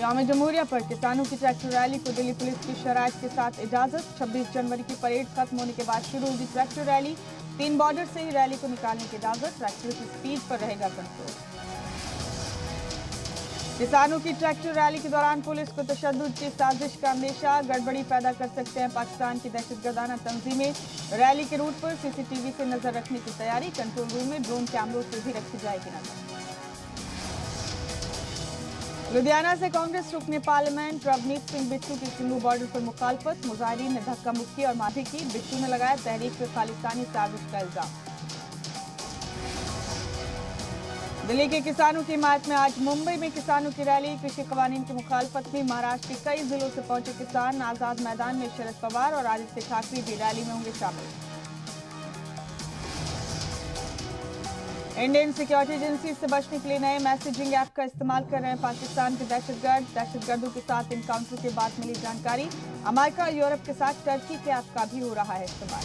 यौम जमहूरिया पर किसानों की ट्रैक्टर रैली को दिल्ली पुलिस की शराइत के साथ इजाजत। 26 जनवरी की परेड खत्म होने के बाद शुरू होगी ट्रैक्टर रैली। 3 बॉर्डर से ही रैली को निकालने की इजाजत। ट्रैक्टर की स्पीड पर रहेगा कंट्रोल। किसानों की ट्रैक्टर रैली के दौरान पुलिस को तशद्दुद की साजिश का अंदेशा। गड़बड़ी पैदा कर सकते हैं पाकिस्तान की दहशतगर्दाना तंजीमें। रैली के रूट पर सीसीटीवी से नजर रखने की तैयारी। कंट्रोल रूम में ड्रोन कैमरों से भी रखी जाएगी नजर। लुधियाना से कांग्रेस रुकने पार्लियामेंट। रवनीत सिंह बिट्टू की सिंगू बॉर्डर पर मुखालफत। मुजाहिरीन ने धक्का मुक्की और मारपीट की। बिट्टू ने लगाया तहरीक पे खालिस्तानी साजिश का इल्जाम। दिल्ली के किसानों की हिमायत में आज मुंबई में किसानों की रैली। कृषि कवानीन की मुखालफत में महाराष्ट्र के कई जिलों से पहुंचे किसान। आजाद मैदान में शरद पवार और आदित्य ठाकरे भी रैली में होंगे शामिल। इंडियन सिक्योरिटी एजेंसी से बचने के लिए नए मैसेजिंग ऐप का इस्तेमाल कर रहे हैं पाकिस्तान के दहशतगर्द। दहशतगर्दों के साथ इनकाउंटर के बाद मिली जानकारी। अमेरिका और यूरोप के साथ टर्की के ऐप का भी हो रहा है इस्तेमाल।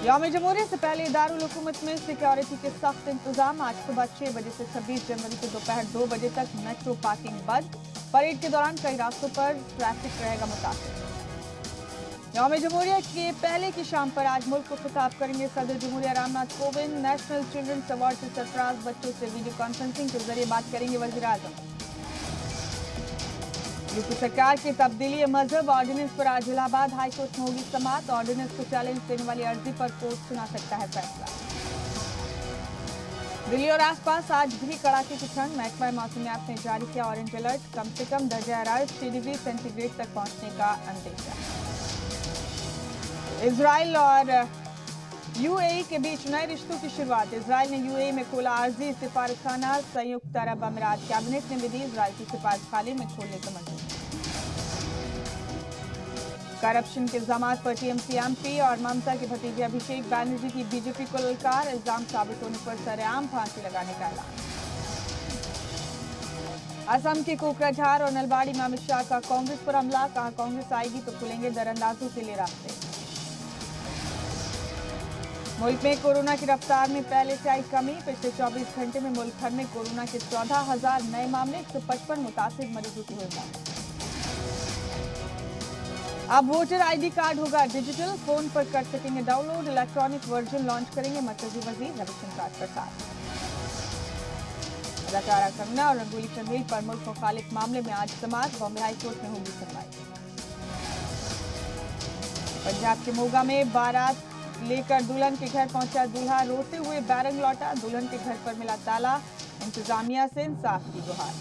यौम जमहूरिया से पहले दारुल हुकूमत में सिक्योरिटी के सख्त इंतजाम। आज सुबह 6 बजे से 26 जनवरी को दोपहर 2 बजे तक मेट्रो पार्किंग बंद। परेड के दौरान कई रास्तों पर ट्रैफिक रहेगा मुतासिर। यौम जमहूरिया के पहले की शाम पर आज मुल्क को खिताब करेंगे सदर जमहूरिया Ramnath Kovind. National children's award से सरफराज बच्चों से वीडियो कॉन्फ्रेंसिंग के जरिए बात करेंगे वजीर आजम। यूपी सरकार की तब्दीली मजहब ऑर्डिनेंस पर आज इलाहाबाद हाईकोर्ट में होगी समाअत। ऑर्डिनेंस को चैलेंज देने वाली अर्जी पर कोर्ट सुना सकता है फैसला। दिल्ली और आसपास आज भी कड़ाके की ठंड। महकमा मौसमियात ने जारी किया ऑरेंज अलर्ट। कम से कम दर्जा हरारत 6 डिग्री सेंटीग्रेड तक पहुंचने का अंदेशा। इजराइल और यूएई के बीच नए रिश्तों की शुरुआत। इजराइल ने यूएई में खोला आर्जी सिफारतखाना। संयुक्त अरब अमीरात कैबिनेट ने भी दी इजराइल की सिफारतखाने में खोलने को मंजूरी। करप्शन के इल्जाम पर टीएमसी एमपी और ममता के भतीजे अभिषेक बैनर्जी की बीजेपी को ललकार। इल्जाम साबित होने पर सरेआम फांसी लगाने का ऐलान। असम के कोकराझार और नलबाड़ी में अमित शाह का कांग्रेस पर हमला। कहा कांग्रेस आएगी तो खुलेंगे दरअंदाजों के लिए रास्ते। मुल्क में कोरोना की रफ्तार में पहले से आई कमी। पिछले 24 घंटे में मुल्क भर में कोरोना के 14,000 नए मामले। 155 मुतासिर मरीजों की हुई मौत। अब वोटर आईडी कार्ड होगा डिजिटल। फोन पर कर सकेंगे डाउनलोड। इलेक्ट्रॉनिक वर्जन लॉन्च करेंगे मरकजी वजीर रविशंकर प्रसाद। अदाकारा कंगना और रंगोली चंदेल पर मुल्क मुखालिफ मामले में आज समाअत। बॉम्बे हाईकोर्ट में होगी सुनवाई। पंजाब के मोगा में बारात लेकर दुल्हन के घर पहुंचा दूल्हा। रोते हुए बैरंग लौटा। दुल्हन के घर पर मिला ताला। इंतजामिया से इंसाफ की गुहार।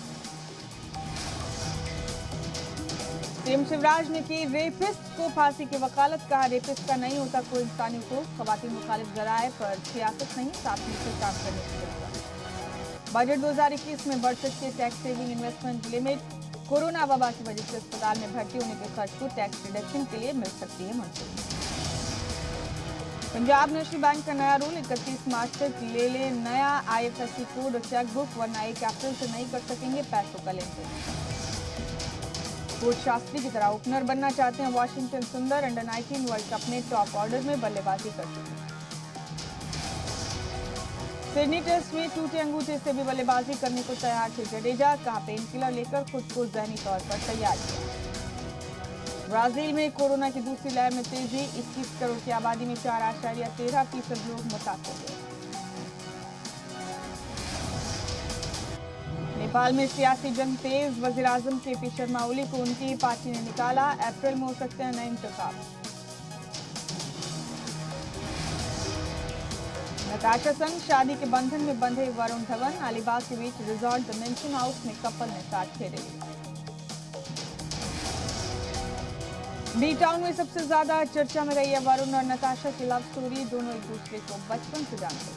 सीएम शिवराज ने की रेपिस्ट को फांसी की वकालत। कहा रेपिस्ट का नहीं होता कोई इंसानी को। खवातीन मुखालिफ जराए पर सियासत नहीं, साथ मिलकर काम करने की जरूरत। बजट 2021 में बढ़ सकती है tax saving investment limit. Corona वबा की वजह से अस्पताल में भर्ती होने के खर्च को टैक्स डिडक्शन के लिए मिल सकती है मंजूरी। पंजाब नेशनल बैंक का नया रूल। 31 मार्च तक ले नया आईएफएससी कोड और चेकबुक, वरना 1 अप्रैल से नहीं कर सकेंगे पैसों का लेन देन। कोच शास्त्री की तरह ओपनर बनना चाहते हैं वाशिंगटन सुंदर। अंडर 19 वर्ल्ड कप में टॉप ऑर्डर में बल्लेबाजी कर चुके हैं। सिडनी टेस्ट में टूटे अंगूठे से भी बल्लेबाजी करने को तैयार थे जडेजा। कहा पेन किलर लेकर खुद को जहनी तौर पर तैयार किया। ब्राजील में कोरोना की दूसरी लहर में तेजी। 21 करोड़ की आबादी में 4.13% लोग मुतासर हुए। नेपाल में सियासी जंग तेज। वजीर आजम केपी शर्मा ओली को उनकी पार्टी ने निकाला। अप्रैल में हो सकते हैं नए इंतखाब। नताशा संग शादी के बंधन में बंधे वरुण धवन। अलीबाग के बीच रिजॉर्ट डिमेंशन हाउस में कपल ने 60 फेरे लिए। बी टाउन में सबसे ज्यादा चर्चा में रही है वरुण और नताशा की लव स्टोरी। दोनों एक दूसरे को बचपन से जानते हैं।